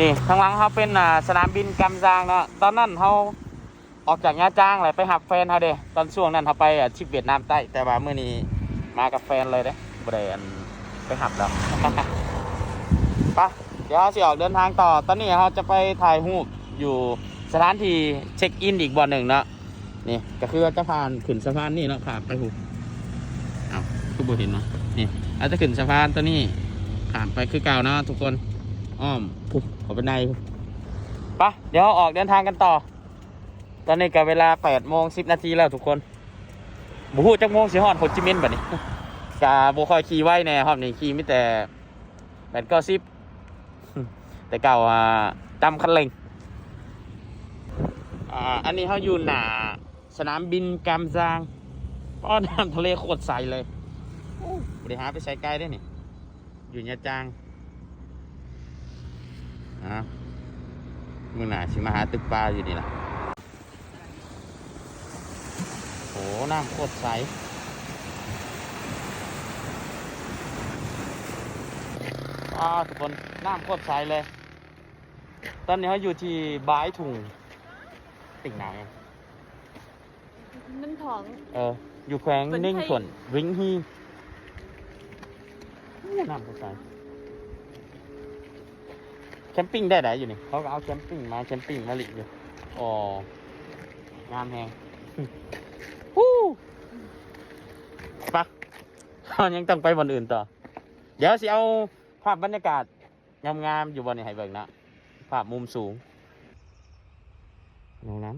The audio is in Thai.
นี่ทางหลังเขาเป็นสนามบินกำจางเนาะตอนนั้นเขาออกจากย่าจ้างเลยไปหับแฟนเขาเด้ตอนช่วงนั้นเขาไปชิปเวียดนามใต้แต่ว่าเมื่อนี้มากับแฟนเลยเด้บ่ได้ไปหับแล้ว ปะเดี๋ยวเราจะออกเดินทางต่อตอนนี้เราจะไปถ่ายรูปอยู่สถานที่เช็คอินอีกบ่อหนึ่งเนาะนี่ก็คือจะผ่านขึ้นสะพานนี่เนาะผ่านไปหูอ้าวคือบ่เห็นเนาะนี่อาจจะขึ้นสะพานตัวนี้ผ่านไปคือเก่าเนาะทุกคนอ้อมปุ๊บขอไปในปะเดี๋ยวออกเดินทางกันต่อตอนนี้ก็เวลา8:10 นาทีแล้วทุกคนบุหูจักโมงสิฮอดโฮจิมินห์บัดนี้ กาบ่ค่อยขี่ไว้แน่รอบนี้ขี่มีแต่8-9-10แต่เก่าจำคันเร่งอันนี้เขาอยู่หน้าสนามบินกำจางป้อนน้ำทะเลโคตรใสเลยบริหารไปใช้ไกลได้นี่อยู่ยะจางมือหนาชิมาหาตึกปลาอยู่นี่แหละโหน้ำโคตรใสทุกคนน้ำโคตรใสเลยตอนนี้เขาอยู่ที่บายถุงติ่งไหนนึ่งท้องอยู่แขวงนิ่งส่วนริงฮีน้ำโคตรใสแคมปิ้งได้ไหนอยู่นี่เขาก็เอาแคมปิ้งมาหลีกอยู่งามแฮงปะยังต้องไปบนอื่นต่อเดี๋ยวสิเอาภาพบรรยากาศงามๆอยู่บนนี้ให้เบิ่งนะภาพมุมสูงตรงนั้น